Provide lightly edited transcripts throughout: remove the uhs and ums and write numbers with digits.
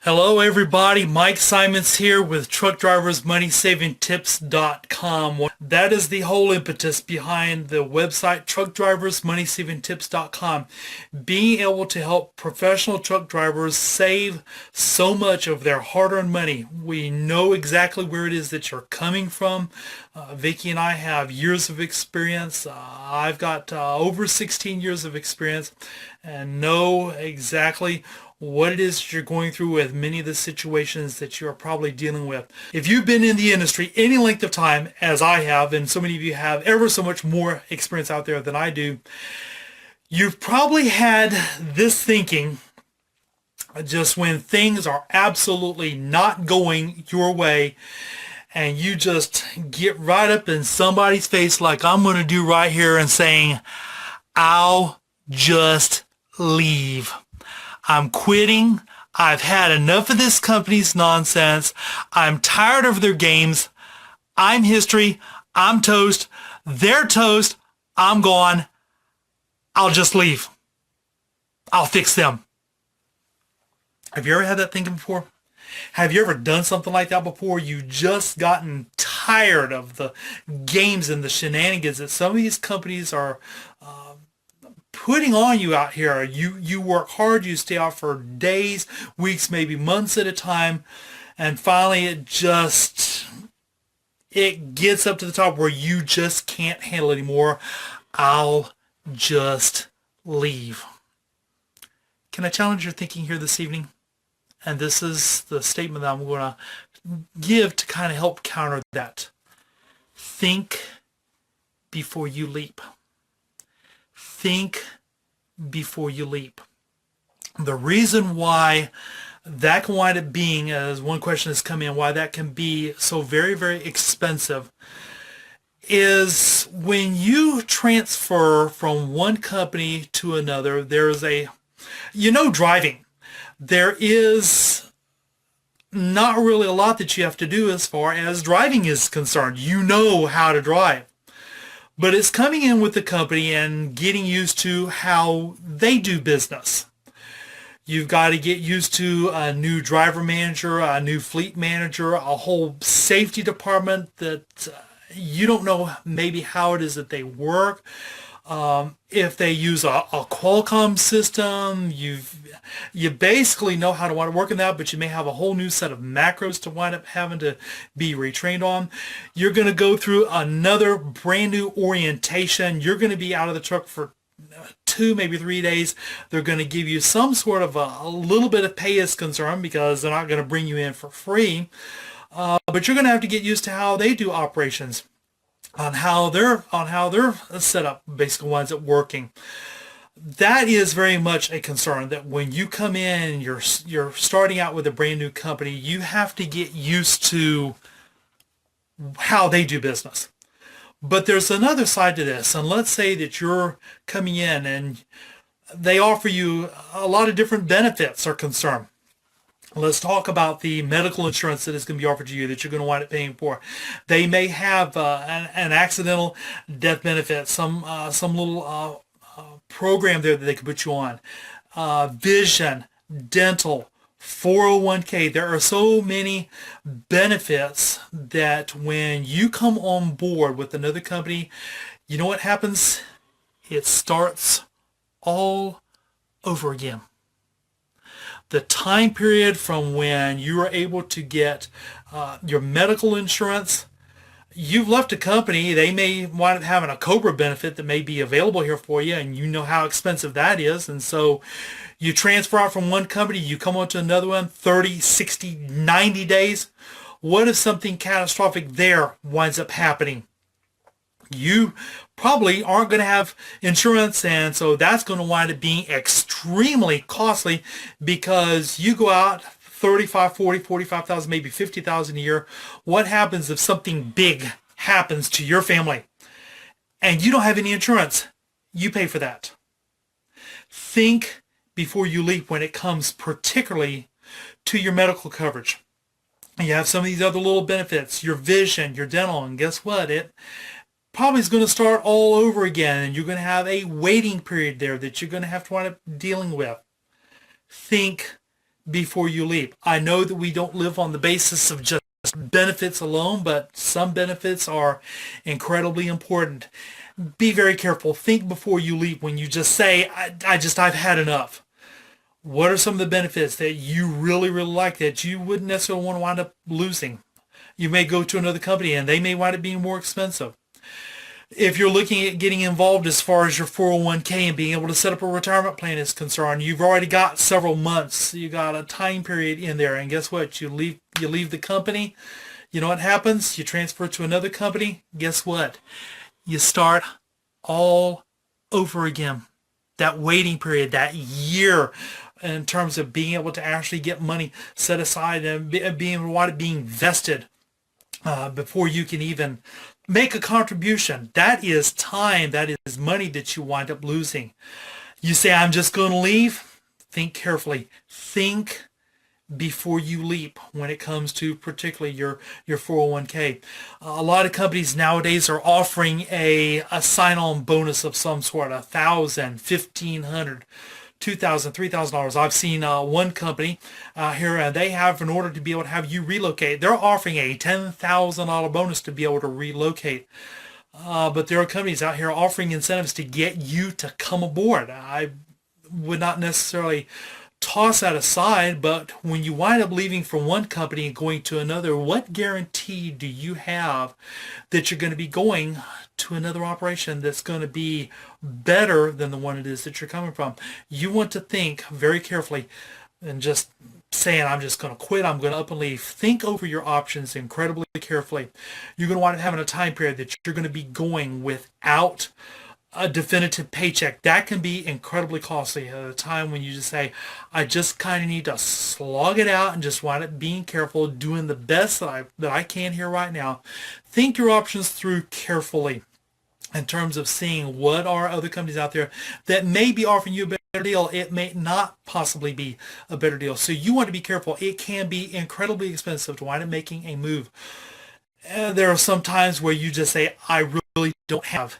Hello everybody, Mike Simons here with TruckDriversMoneySavingTips.com. That is the whole impetus behind the website TruckDriversMoneySavingTips.com. Being able to help professional truck drivers save so much of their hard-earned money. We know exactly where it is that you're coming from. Vicky and I have years of experience. I've got over 16 years of experience and know exactly what it is that you're going through with many of the situations that you're probably dealing with. If you've been in the industry any length of time, as I have, and so many of you have ever so much more experience out there than I do, you've probably had this thinking just when things are absolutely not going your way and you just get right up in somebody's face like I'm going to do right here and saying, I'll just leave. I'm quitting. I've had enough of this company's nonsense. I'm tired of their games. I'm history. I'm toast. They're toast. I'm gone. I'll just leave. I'll fix them. Have you ever had that thinking before? Have you ever done something like that before? You just gotten tired of the games and the shenanigans that some of these companies are putting on you out here. You work hard, you stay out for days, weeks, maybe months at a time, and finally it gets up to the top where you just can't handle it anymore. I'll just leave. Can I challenge your thinking here this evening? And this is the statement that I'm going to give to kind of help counter that. Think before you leap. Think before you leap. The reason why that can wind up being, as one question has come in, why that can be so very, very expensive is when you transfer from one company to another, there's driving. There is not really a lot that you have to do as far as driving is concerned. You know how to drive. But it's coming in with the company and getting used to how they do business. You've got to get used to a new driver manager, a new fleet manager, a whole safety department that you don't know maybe how it is that they work. If they use a Qualcomm system, you basically know how to want to work in that, but you may have a whole new set of macros to wind up having to be retrained on. You're going to go through another brand new orientation. You're going to be out of the truck for 2, maybe 3 days. They're going to give you some sort of a little bit of pay is concerned because they're not going to bring you in for free. But you're going to have to get used to how they do operations, on how they're set up, basically winds up working. That is very much a concern, that when you come in and you're starting out with a brand new company, you have to get used to how they do business. But there's another side to this, and let's say that you're coming in and they offer you a lot of different benefits are concerned. Let's talk about the medical insurance that is going to be offered to you that you're going to wind up paying for. They may have an accidental death benefit, some little program there that they can put you on. Vision, dental, 401k. There are so many benefits that when you come on board with another company, you know what happens? It starts all over again. The time period from when you are able to get your medical insurance, you've left a company, they may wind up having a COBRA benefit that may be available here for you, and you know how expensive that is. And so you transfer out from one company, you come on to another one, 30, 60, 90 days. What if something catastrophic there winds up happening? You probably aren't going to have insurance, and so that's going to wind up being extremely costly because you go out 35, 40, 45,000, maybe 50,000 a year. What happens if something big happens to your family and you don't have any insurance? You pay for that. Think before you leap when it comes particularly to your medical coverage. You have some of these other little benefits, your vision, your dental, and guess what? It probably is going to start all over again, and you're going to have a waiting period there that you're going to have to wind up dealing with. Think before you leap. I know that we don't live on the basis of just benefits alone, but some benefits are incredibly important. Be very careful. Think before you leap when you just say, I've had enough. What are some of the benefits that you really, really like that you wouldn't necessarily want to wind up losing? You may go to another company and they may wind up being more expensive. If you're looking at getting involved as far as your 401k and being able to set up a retirement plan is concerned, you've already got several months. You got a time period in there, and guess what? You leave the company. You know what happens? You transfer to another company. Guess what? You start all over again. That waiting period, that year, in terms of being able to actually get money set aside and being vested before you can even make a contribution. That is time. That is money that you wind up losing. You say, I'm just going to leave. Think carefully. Think before you leap when it comes to particularly your 401k. A lot of companies nowadays are offering a sign-on bonus of some sort, $1,000, $1,500, $2,000, $3,000. I've seen one company here, and they have, in order to be able to have you relocate, they're offering a $10,000 bonus to be able to relocate. But there are companies out here offering incentives to get you to come aboard. I would not necessarily toss that aside, but when you wind up leaving from one company and going to another, what guarantee do you have that you're going to be going to another operation that's going to be better than the one it is that you're coming from? You want to think very carefully, and just saying, I'm just going to quit, I'm going to up and leave. Think over your options incredibly carefully. You're going to wind up having a time period that you're going to be going without a definitive paycheck. That can be incredibly costly at a time when you just say, I just kind of need to slog it out and just wind up being careful, doing the best that I can here right now. Think your options through carefully in terms of seeing what are other companies out there that may be offering you a better deal. It may not possibly be a better deal. So you want to be careful. It can be incredibly expensive to wind up making a move. There are some times where you just say, I really don't have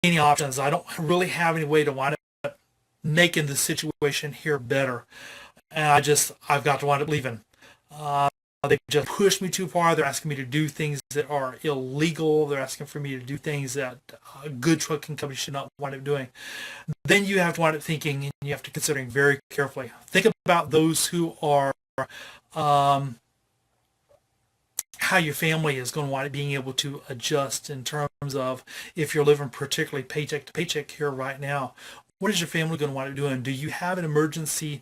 any options. I don't really have any way to wind up making the situation here better. And I've got to wind up leaving. They just push me too far. They're asking me to do things that are illegal. They're asking for me to do things that a good trucking company should not wind up doing. Then you have to wind up thinking, and you have to considering very carefully. Think about those who are how your family is going to wind up being able to adjust in terms of if you're living particularly paycheck to paycheck here right now. What is your family going to wind up doing? Do you have an emergency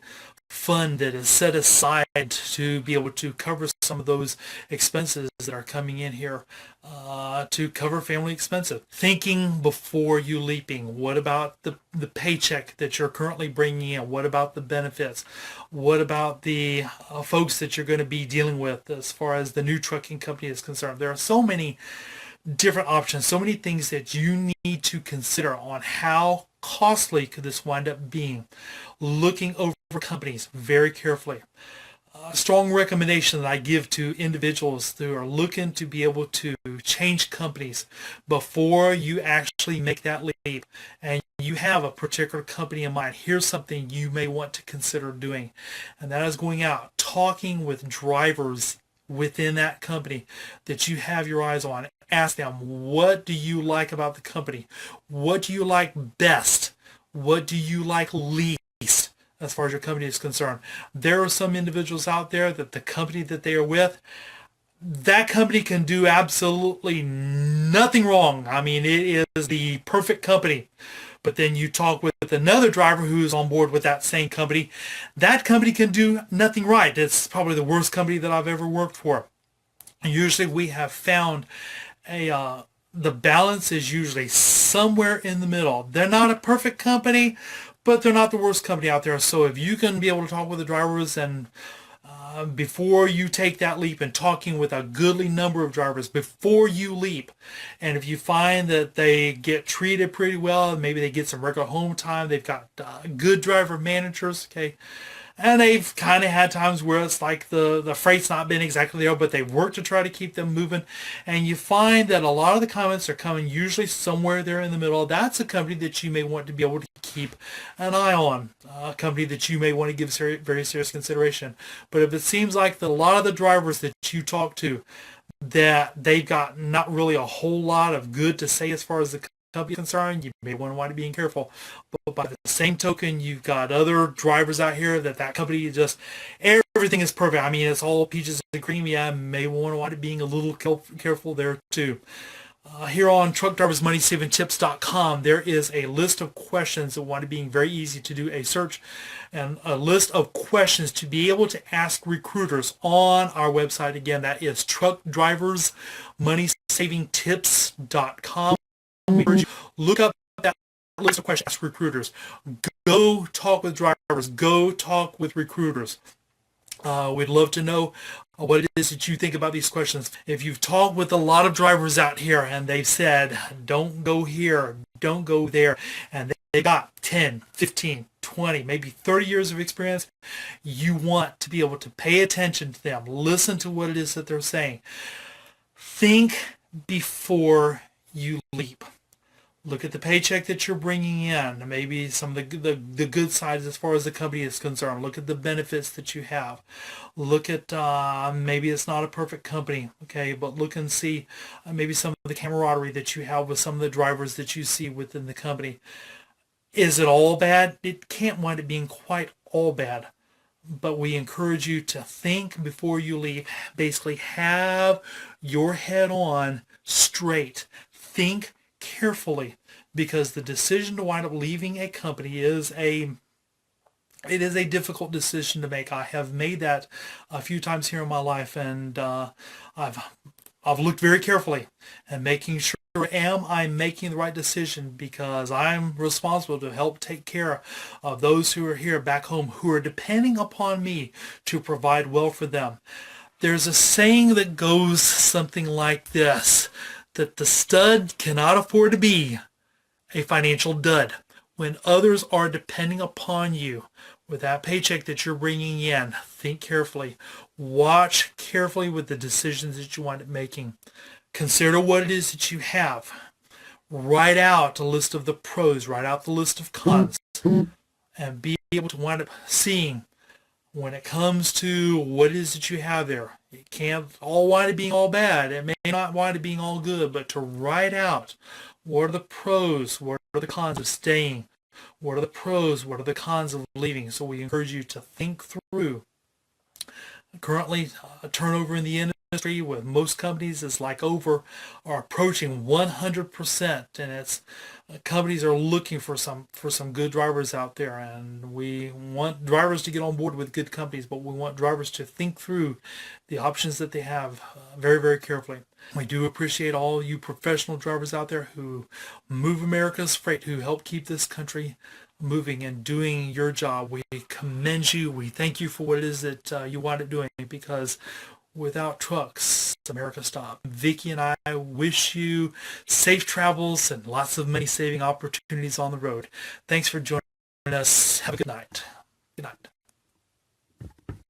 fund that is set aside to be able to cover some of those expenses that are coming in here to cover family expenses? Thinking before you leaping. What about the paycheck that you're currently bringing in? What about the benefits? What about the folks that you're going to be dealing with as far as the new trucking company is concerned? There are so many different options, so many things that you need to consider on how costly could this wind up being. Looking over companies very carefully. A strong recommendation that I give to individuals who are looking to be able to change companies before you actually make that leap and you have a particular company in mind, here's something you may want to consider doing. And that is going out, talking with drivers within that company that you have your eyes on. Ask them, what do you like about the company? What do you like best? What do you like least as far as your company is concerned? There are some individuals out there that the company that they are with, that company can do absolutely nothing wrong. I mean, it is the perfect company. But then you talk with another driver who's on board with that same company, that company can do nothing right. It's probably the worst company that I've ever worked for. And usually we have found the balance is usually somewhere in the middle. They're not a perfect company, but they're not the worst company out there. So if you can be able to talk with the drivers and before you take that leap and talking with a goodly number of drivers before you leap, and if you find that they get treated pretty well, maybe they get some regular home time, they've got good driver managers, okay, And they've kind of had times where it's like the freight's not been exactly there, but they've worked to try to keep them moving. And you find that a lot of the comments are coming usually somewhere there in the middle. That's a company that you may want to be able to keep an eye on, a company that you may want to give very serious consideration. But if it seems like that a lot of the drivers that you talk to, that they've got not really a whole lot of good to say as far as the company is concerned, you may want to be careful. But by the same token, you've got other drivers out here that company just, everything is perfect. I mean, it's all peaches and cream. Yeah, may want to being a little careful there too. Here on TruckDriversMoneySavingTips.com, there is a list of questions that want to being very easy to do a search, and a list of questions to be able to ask recruiters on our website. Again, that is TruckDriversMoneySavingTips.com. We encourage you, look up that list of questions, ask recruiters. Go talk with drivers. Go talk with recruiters. We'd love to know what it is that you think about these questions. If you've talked with a lot of drivers out here and they've said, don't go here, don't go there, and they got 10, 15, 20, maybe 30 years of experience, you want to be able to pay attention to them, listen to what it is that they're saying. Think before you leap. Look at the paycheck that you're bringing in, maybe some of the good sides as far as the company is concerned. Look at the benefits that you have. Look at, maybe it's not a perfect company, okay, but look and see maybe some of the camaraderie that you have with some of the drivers that you see within the company. Is it all bad? It can't wind up being quite all bad. But we encourage you to think before you leave. Basically, have your head on straight. Think carefully, because the decision to wind up leaving a company is a difficult decision to make. I have made that a few times here in my life, and I've looked very carefully and making sure, am I making the right decision, because I'm responsible to help take care of those who are here back home who are depending upon me to provide well for them. There's a saying that goes something like this, that the stud cannot afford to be a financial dud. When others are depending upon you with that paycheck that you're bringing in, think carefully. Watch carefully with the decisions that you wind up making. Consider what it is that you have. Write out a list of the pros, write out the list of cons, and be able to wind up seeing when it comes to what it is that you have there. It can't all wind up being all bad. It may not wind up being all good, but to write out what are the pros, what are the cons of staying, what are the pros, what are the cons of leaving. So we encourage you to think through. Currently, turnover in the industry with most companies is like over or approaching 100%, and it's companies are looking for some good drivers out there, and we want drivers to get on board with good companies, but we want drivers to think through the options that they have very, very carefully. We do appreciate all you professional drivers out there who move America's freight, who help keep this country moving and doing your job. We commend you. We thank you for what it is that you wind up doing, because without trucks, America stops. Vicki and I wish you safe travels and lots of money-saving opportunities on the road. Thanks for joining us. Have a good night. Good night.